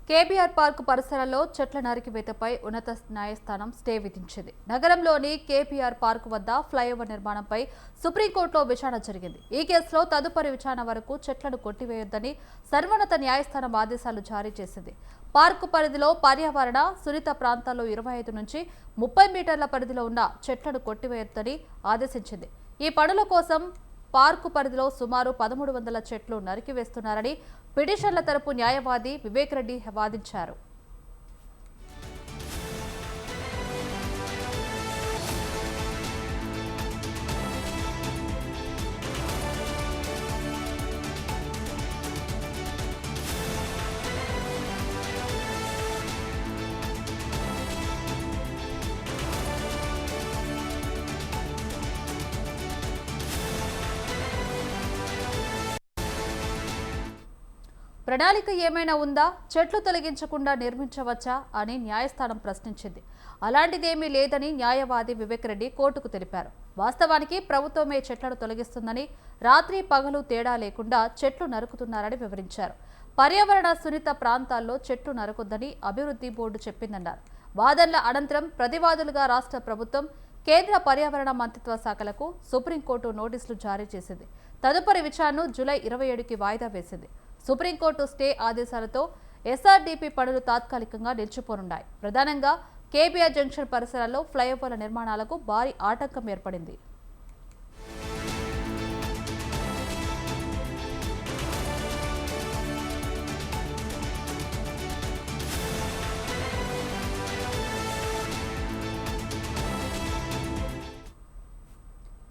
KBR park పరిసరాల్లో చెట్ల నరికివేతపై ఉన్నత న్యాయస్థానం స్టే విధించింది. నగరంలోని కేబీఆర్ పార్క్ వద్ద ఫ్లైఓవర్ నిర్మాణంపై సుప్రీంకోర్టులో విచారణ జరిగింది. ఈ కేసులో తదుపరి విచారణ వరకు చెట్లను కొట్టివేయొద్దని సర్వోన్నత న్యాయస్థానం ఆదేశాలు జారీ చేసింది. పార్కు పరిధిలో పర్యావరణ సున్నిత ప్రాంతాల్లో 25 నుంచి 30 మీటర్ల పరిధిలో ఉన్న చెట్లను కొట్టివేయొద్దని ఆదేశించింది. ఈ పనుల కోసం పార్కు పరిధిలో సుమారు 1300 చెట్లు నరికివేస్తున్నారని పిటిషన్ల తరపు న్యాయవాది వివేక్ రెడ్డి వాదించారు. ప్రణాళిక ఏమైనా ఉందా? చెట్లు తొలగించకుండా నిర్మించవచ్చా అని న్యాయస్థానం ప్రశ్నించింది. అలాంటిదేమీ లేదని న్యాయవాది వివేక్ రెడ్డి కోర్టుకు తెలిపారు. వాస్తవానికి ప్రభుత్వమే చెట్లను తొలగిస్తుందని, రాత్రి పగలు తేడా లేకుండా చెట్లు నరుకుతున్నారని వివరించారు. పర్యావరణ సున్నిత ప్రాంతాల్లో చెట్లు నరకొద్దని అభివృద్ధి బోర్డు చెప్పిందన్నారు. వాదనల అనంతరం ప్రతివాదులుగా రాష్ట్ర ప్రభుత్వం, కేంద్ర పర్యావరణ మంత్రిత్వ శాఖలకు సుప్రీంకోర్టు నోటీసులు జారీ చేసింది. తదుపరి విచారణను జూలై 27కి వాయిదా వేసింది. సుప్రీంకోర్టు స్టే ఆదేశాలతో ఎస్ఆర్డీపీ పనులు తాత్కాలికంగా నిలిచిపోనున్నాయి. ప్రధానంగా కేబీఆర్ జంక్షన్ పరిసరాల్లో ఫ్లైఓవర్ల నిర్మాణాలకు భారీ ఆటంకం ఏర్పడింది.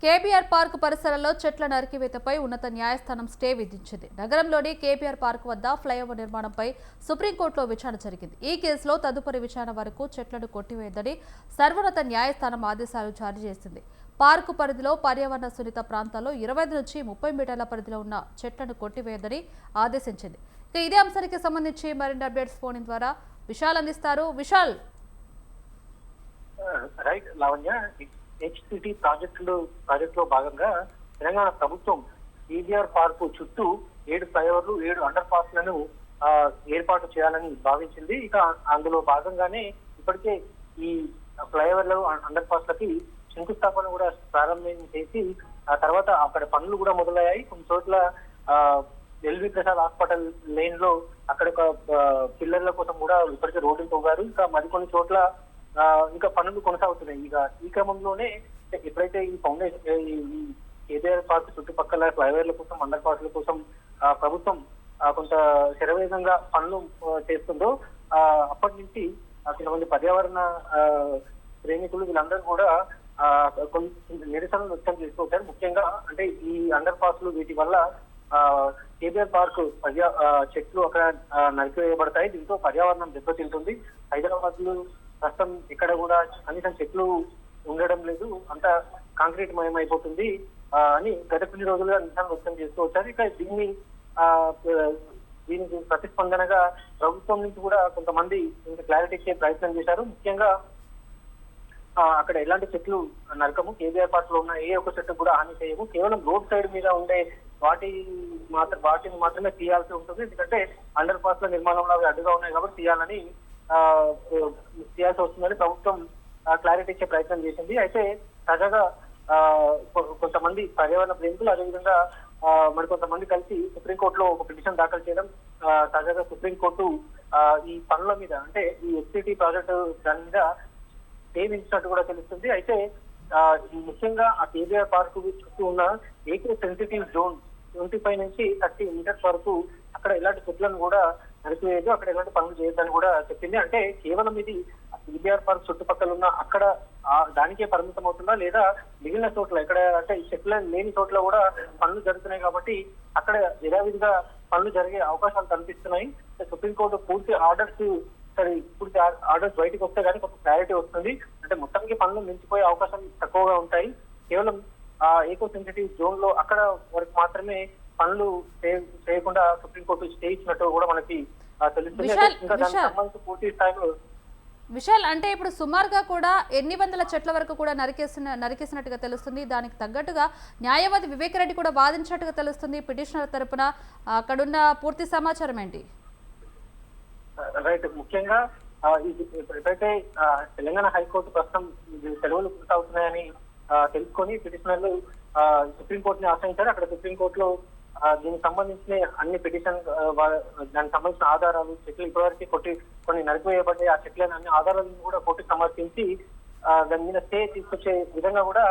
కేబీఆర్ పార్క్ పరిసరాల్లో చెట్ల నరికివేతపై ఉన్నత న్యాయస్థానం స్టే విధించింది. నగరంలోని కేబీఆర్ పార్క్ వద్ద ఫ్లైఓవర్ నిర్మాణంపై సుప్రీంకోర్టులో విచారణ జరిగింది. ఈ కేసులో తదుపరి విచారణ వరకు చెట్లను కొట్టివేయొద్దని సర్వోన్నత న్యాయస్థానం ఆదేశాలు జారీ చేసింది. పార్కు పరిధిలో పర్యావరణ సున్నిత ప్రాంతాల్లో 25 నుంచి 30 మీటర్ల పరిధిలో ఉన్న చెట్లను కొట్టివేయొద్దని ఆదేశించింది. ఇదే అంశానికి సంబంధించి మరిన్ని అప్డేట్స్ ఫోన్ ద్వారా విశాల్ అందిస్తారు. విశాల్, రైట్ లావణ్య, హెచ్సిటీ ప్రాజెక్టులో భాగంగా తెలంగాణ ప్రభుత్వం కేబీఆర్ పార్కు చుట్టూ 7 ఫ్లైఓవర్లు 7 అండర్ పాస్ లను ఏర్పాటు చేయాలని భావించింది. ఇక అందులో భాగంగానే ఇప్పటికే ఈ ఫ్లైఓవర్లు అండర్ పాస్ లకి శంకుస్థాపన కూడా ప్రారంభం చేసి ఆ తర్వాత అక్కడ పనులు కూడా మొదలయ్యాయి. కొన్ని చోట్ల ఎల్వి ప్రసాద్ హాస్పిటల్ లేన్ లో అక్కడ ఒక పిల్లర్ల కోసం కూడా ఇప్పటికే రోడ్లు తవ్వారు. ఇంకా మరికొన్ని చోట్ల ఇంకా పనులు కొనసాగుతున్నాయి. ఇక ఈ క్రమంలోనే ఎప్పుడైతే ఈ ఫౌండేషన్ ఈ కేబీఆర్ పార్క్ చుట్టుపక్కల ఫ్లైఓవర్ల కోసం అండర్ పాస్ల కోసం ప్రభుత్వం కొంత శరవేగంగా పనులు చేస్తుందో అప్పటి నుంచి కొంతమంది పర్యావరణ ప్రేమికులు వీళ్ళందరూ కూడా నిరసనలు వ్యక్తం చేస్తూ వచ్చారు. ముఖ్యంగా అంటే ఈ అండర్ పాస్లు వీటి వల్ల కేబీఆర్ పార్క్ చెట్లు అక్కడ నరికివేయబడతాయి. దీంతో పర్యావరణం దెబ్బతింటుంది. హైదరాబాద్ లో ప్రస్తుతం ఇక్కడ కూడా కనీసం చెట్లు ఉండడం లేదు, అంతా కాంక్రీట్ మయం అయిపోతుంది అని గత కొన్ని రోజులుగా నిరసన వ్యక్తం చేస్తూ వచ్చారు. ఇక దీనికి ప్రతిస్పందనగా ప్రభుత్వం నుంచి కూడా కొంతమంది ఇంకా క్లారిటీ ఇచ్చే ప్రయత్నం చేశారు. ముఖ్యంగా అక్కడ ఎలాంటి చెట్లు నరకము, కేబీఆర్ పార్క్ లో ఉన్న ఏ ఒక్క చెట్టు కూడా హాని చేయము, కేవలం రోడ్ సైడ్ మీద ఉండే వాటిని మాత్రమే తీయాల్సి ఉంటుంది. ఎందుకంటే అండర్ పాస్ ల నిర్మాణంలో అవి అడ్డుగా ఉన్నాయి కాబట్టి తీయాల్సి వస్తుందని ప్రభుత్వం క్లారిటీ ఇచ్చే ప్రయత్నం చేసింది. అయితే తాజాగా కొంతమంది పర్యావరణ ప్రేమికులు అదేవిధంగా మరికొంతమంది కలిసి సుప్రీంకోర్టులో ఒక పిటిషన్ దాఖలు చేయడం, తాజాగా సుప్రీంకోర్టు ఈ పనుల మీద అంటే ఈ హెచ్సిటీ ప్రాజెక్టు దాని మీద స్టే విధించినట్టు కూడా తెలుస్తుంది. అయితే ముఖ్యంగా ఆ కేబీఆర్ పార్క్ చుట్టూ ఉన్న ఏకో సెన్సిటివ్ జోన్ 25 నుంచి 30 మీటర్స్ వరకు అక్కడ ఎలాంటి చెట్లను కూడా నరికివేయదు, అక్కడ ఎలాంటి పనులు చేయొద్దని కూడా చెప్పింది. అంటే కేవలం ఇది కేబీఆర్ పార్క్ చుట్టుపక్కల ఉన్న అక్కడ దానికే పరిమితం అవుతుందా లేదా మిగిలిన చోట్ల ఎక్కడ అంటే ఈ చెట్లు లేని చోట్ల కూడా పనులు జరుగుతున్నాయి కాబట్టి అక్కడ యథావిధిగా పనులు జరిగే అవకాశాలు కనిపిస్తున్నాయి. సుప్రీంకోర్టు పూర్తి ఆర్డర్స్ బయటకు వస్తే కానీ కొంత క్లారిటీ వస్తుంది. అంటే మొత్తానికి పనులు మించిపోయే అవకాశం తక్కువగా ఉంటాయి. కేవలం ఈకో సెన్సిటివ్ జోన్ లో అక్కడ వరకు మాత్రమే పనులు చేయకుండా సుప్రీంకోర్టు స్టే ఇచ్చినట్టు కూడా మనకి తెలుస్తుంది. ఇంకా దానికి సంబంధించి పూర్తి స్థాయిలో విశాల్, అంటే ఇప్పుడు సుమారుగా కూడా ఎన్ని వందల చెట్ల వరకు కూడా నరికేసినట్టుగా తెలుస్తుంది. దానికి తగ్గట్టుగా న్యాయవాది వివేక్ రెడ్డి కూడా వాదించినట్టుగా తెలుస్తుంది. పిటిషనర్ తరపున అక్కడున్న పూర్తి సమాచారం ఏంటి? రైట్. ముఖ్యంగా ఎప్పుడైతే తెలంగాణ హైకోర్టు ప్రస్తుతం సెలవులు కొనసాగుతున్నాయని తెలుసుకొని పిటిషనర్లు సుప్రీంకోర్టుని ఆశ్రయించారు. అక్కడ సుప్రీంకోర్టులో దీనికి సంబంధించిన అన్ని పిటిషన్ దానికి సంబంధించిన ఆధారాలు, చెట్లు ఇప్పటివరకు కొన్ని నరికివేయబడ్డాయి, ఆ చెట్లను అన్ని ఆధారాలను కూడా కోర్టుకు సమర్పించి దాని మీద స్టే తీసుకొచ్చే విధంగా కూడా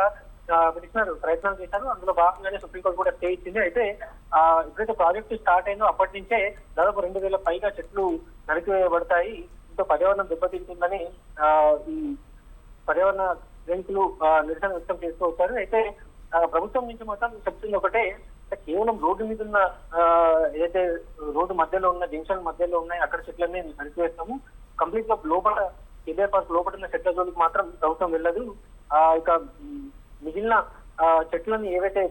పిటిషనర్ ప్రయత్నాలు చేశారు. అందులో భాగంగానే సుప్రీంకోర్టు కూడా స్టే ఇచ్చింది. అయితే ఎప్పుడైతే ప్రాజెక్టు స్టార్ట్ అయిందో అప్పటి నుంచే దాదాపు 2000 పైగా చెట్లు నరికివేయబడతాయి. ఇంతో పర్యావరణం దెబ్బతింటుందని ఈ పర్యావరణ ప్రేమికులు నిరసన వ్యక్తం చేస్తూ వచ్చారు. అయితే ప్రభుత్వం నుంచి మాత్రం చెప్తుంది ఒకటే, కేవలం రోడ్డు మీద ఉన్న ఏదైతే రోడ్డు మధ్యలో ఉన్న జంక్షన్ మధ్యలో ఉన్నాయి అక్కడ చెట్లన్నీ నరికివేస్తాము, కంప్లీట్ గా లోపల కేబీఆర్ పార్క్ లోపల ఉన్న చెట్ల జోలికి మాత్రం ప్రభుత్వం వెళ్ళదు. ఇక మిగిలిన చెట్లను ఏవైతే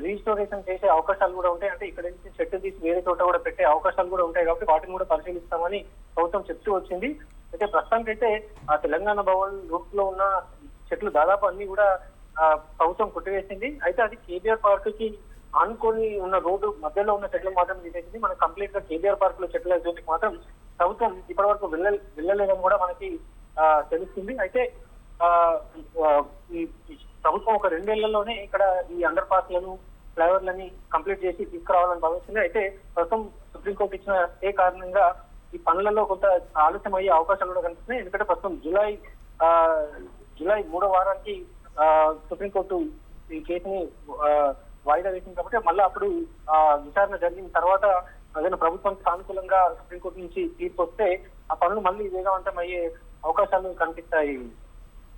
రీస్టోరేషన్ చేసే అవకాశాలు కూడా ఉంటాయి, అంటే ఇక్కడ నుంచి చెట్టు తీసి వేరే చోట కూడా పెట్టే అవకాశాలు కూడా ఉంటాయి కాబట్టి వాటిని కూడా పరిశీలిస్తామని ప్రభుత్వం చెప్తూ వచ్చింది. అయితే ప్రస్తుతానికైతే ఆ తెలంగాణ భవన్ రూట్ లో ఉన్న చెట్లు దాదాపు అన్ని కూడా ప్రభుత్వం కొట్టివేసింది. అయితే అది కేబీఆర్ పార్క్ కి ఆనుకొని ఉన్న రోడ్డు మధ్యలో ఉన్న చెట్లు మాత్రం తీసేసింది. మనకు కంప్లీట్ గా కేబీఆర్ పార్క్ లో చెట్ల జోలికి మాత్రం ప్రభుత్వం ఇప్పటి వరకు వెళ్ళలేదని కూడా మనకి తెలుస్తుంది. అయితే ఈ ప్రభుత్వం ఒక 2 ఏళ్లలోనే ఇక్కడ ఈ అండర్ పాస్ లను, ఫ్లైఓవర్లని కంప్లీట్ చేసి తీసుకురావాలని భావిస్తుంది. అయితే ప్రస్తుతం సుప్రీంకోర్టు ఇచ్చిన ఏ కారణంగా ఈ పనులలో కొంత ఆలస్యం అయ్యే అవకాశాలు కూడా కనిపిస్తున్నాయి. ఎందుకంటే ప్రస్తుతం జూలై 3వ వారానికి సుప్రీంకోర్టు ఈ కేసుని వాయిదా వేసింది కాబట్టి మళ్ళీ అప్పుడు విచారణ జరిగిన తర్వాత ఏదైనా ప్రభుత్వానికి సానుకూలంగా సుప్రీంకోర్టు నుంచి తీర్పు వస్తే ఆ పనులు మళ్ళీ వేగవంతం అయ్యే అవకాశాలు కనిపిస్తాయి.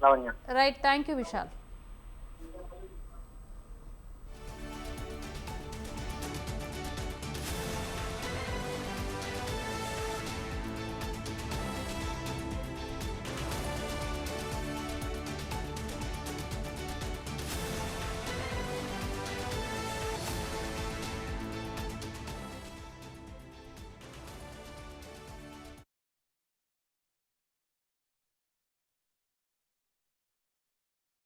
Lavanya. Right, thank you Vishal.